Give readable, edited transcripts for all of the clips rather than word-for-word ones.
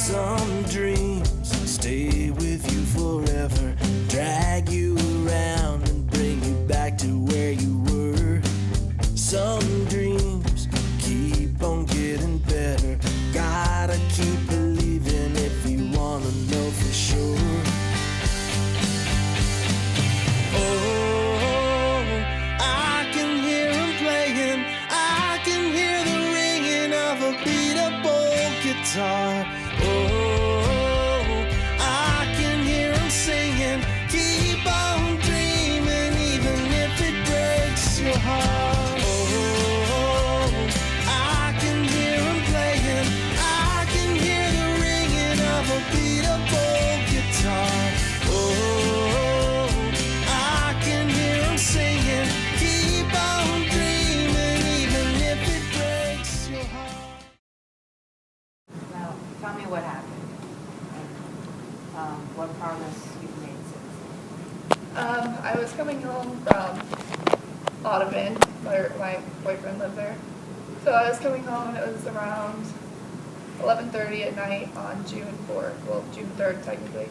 Some dreams stay with you forever, drag you around and bring you back to where you were. Some dreams keep on getting better, gotta keep believing if you wanna know for sure. Oh, I can hear him playing, I can hear the ringing of a beat-up-old guitar. Oh, I can hear him singing, keep on dreaming even if it breaks your heart. Oh, I can hear him playing, I can hear the ringing of a beat-up-old guitar. Oh, I can hear him singing, keep on dreaming even if it breaks your heart. Now, tell me what happened and what progress you've made since. I was coming home from Audubon, where my boyfriend lived there. So I was coming home and it was around 11:30 at night on June 4th, well, June 3rd technically.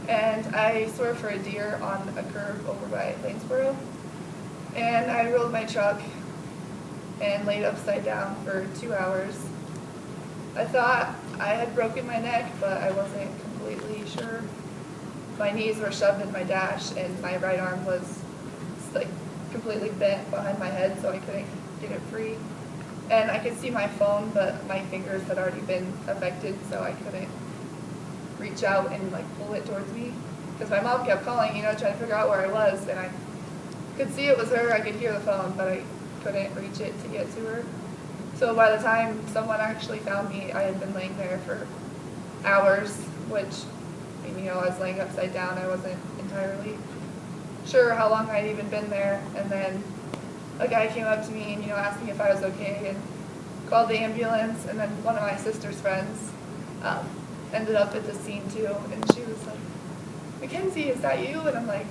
And I swerved for a deer on a curve over by Lanesboro. And I rolled my truck and laid upside down for 2 hours. I thought I had broken my neck, but I wasn't completely sure. My knees were shoved in my dash and my right arm was like completely bent behind my head, so I couldn't get it free. And I could see my phone, but my fingers had already been affected, so I couldn't reach out and like pull it towards me. Because my mom kept calling, trying to figure out where I was, and I could see it was her, I could hear the phone, but I couldn't reach it to get to her. So by the time someone actually found me, I had been laying there for hours, which, I was laying upside down. I wasn't entirely sure how long I'd even been there. And then a guy came up to me and, asked me if I was okay and called the ambulance. And then one of my sister's friends ended up at the scene too. And she was like, "Mackenzie, is that you?" And I'm like,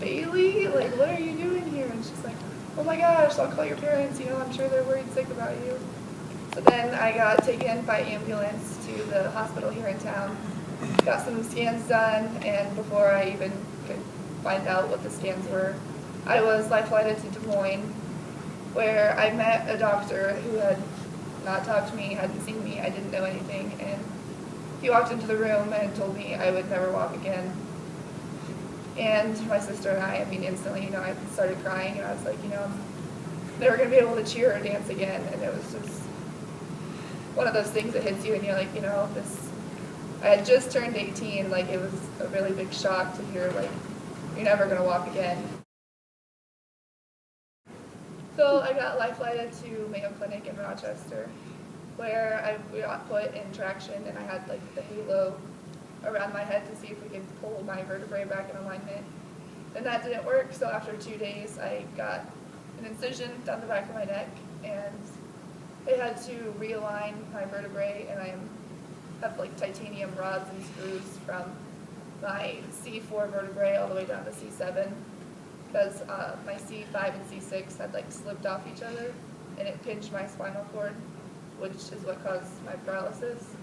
"Bailey, like, what are you doing here?" And she's like, "Oh my gosh, I'll call your parents, I'm sure they're worried sick about you." So then I got taken by ambulance to the hospital here in town, got some scans done, and before I even could find out what the scans were, I was life-flighted to Des Moines, where I met a doctor who had not talked to me, hadn't seen me, I didn't know anything, and he walked into the room and told me I would never walk again. And my sister and I instantly, I started crying, and I was like, I'm never going to be able to cheer or dance again. And it was just one of those things that hits you, and you're like, I had just turned 18, like, it was a really big shock to hear, like, you're never going to walk again. So I got life-flighted to Mayo Clinic in Rochester, where I got put in traction, and I had, like, the halo around my head to see if we could pull my vertebrae back in alignment. And that didn't work, so after 2 days I got an incision down the back of my neck, and they had to realign my vertebrae, and I have like titanium rods and screws from my C4 vertebrae all the way down to C7, because my C5 and C6 had like slipped off each other, and it pinched my spinal cord, which is what caused my paralysis.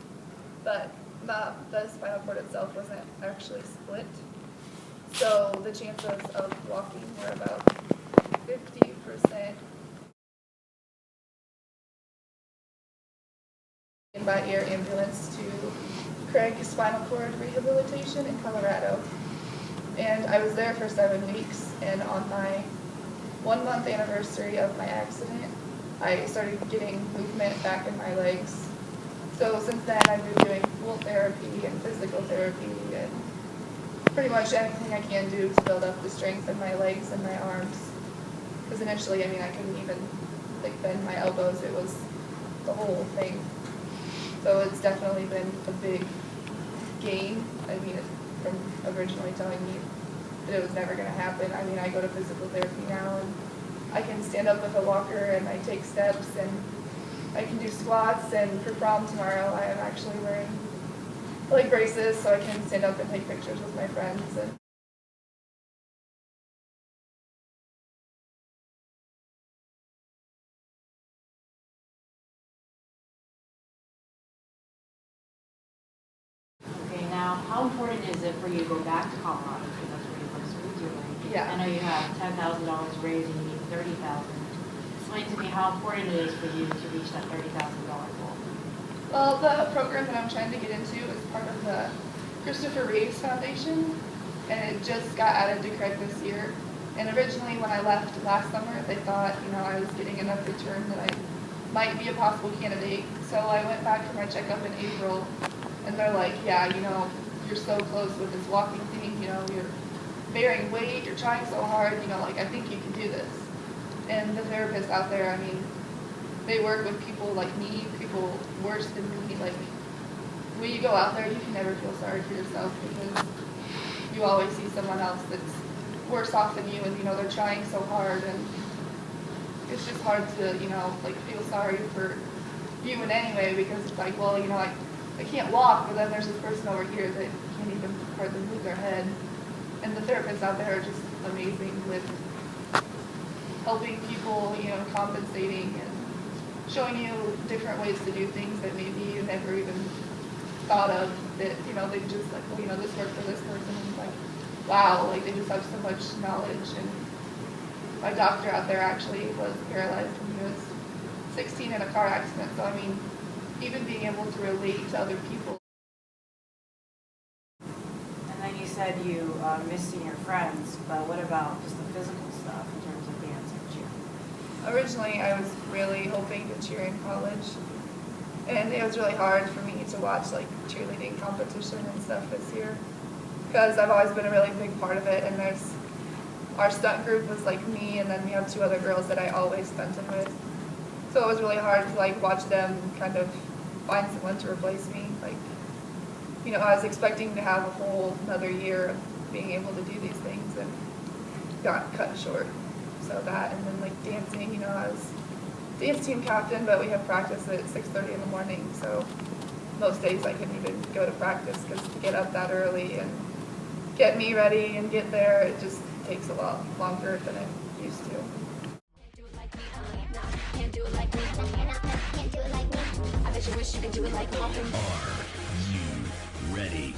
But the spinal cord itself wasn't actually split, so the chances of walking were about 50%. By air ambulance to Craig Spinal Cord Rehabilitation in Colorado, and I was there for 7 weeks, and on my 1-month anniversary of my accident, I started getting movement back in my legs. So since then, I've been doing pool therapy and physical therapy and pretty much anything I can do to build up the strength in my legs and my arms. Because initially, I couldn't even bend my elbows. It was the whole thing. So it's definitely been a big gain. From originally telling me that it was never going to happen. I go to physical therapy now, and I can stand up with a walker, and I take steps, and I can do squats, and for prom tomorrow I am actually wearing leg braces so I can stand up and take pictures with my friends. And how important is it for you to go back to Colorado, because that's where you first moved your way? Yeah. I know you have $10,000 raised and you need $30,000. Explain to me how important it is for you to reach that $30,000 goal. Well, the program that I'm trying to get into is part of the Christopher Reeves Foundation, and it just got added to CREG this year. And originally when I left last summer, they thought, I was getting enough return that I might be a possible candidate. So I went back for my checkup in April, and they're like, yeah, you're so close with this walking thing, you're bearing weight, you're trying so hard, I think you can do this. And the therapists out there, they work with people like me, people worse than me. Like, when you go out there, you can never feel sorry for yourself, because you always see someone else that's worse off than you, and they're trying so hard, and it's just hard to feel sorry for you in any way, because it's like, well, I can't walk, but then there's this person over here that can't even hardly move their head. And the therapists out there are just amazing with helping people, compensating and showing you different ways to do things that maybe you never even thought of, that they just like, well, this worked for this person, and it's like, wow, they just have so much knowledge. And my doctor out there actually was paralyzed when he was 16 in a car accident, so even being able to relate to other people. And then you said you missed seeing your friends, but what about just the physical stuff in terms of dance and cheer? Originally, I was really hoping to cheer in college, and it was really hard for me to watch cheerleading competition and stuff this year, because I've always been a really big part of it. And our stunt group was me, and then we have 2 other girls that I always stunted with. So it was really hard to watch them kind of find someone to replace me. I was expecting to have a whole another year of being able to do these things, and got cut short. So that, and then dancing, I was dance team captain, but we have practice at 6:30 in the morning. So most days I couldn't even go to practice, because to get up that early and get me ready and get there, it just takes a lot longer than it used to. Can't do it like me. Can't do it like me. I bet you wish you could do it like me. Are you ready?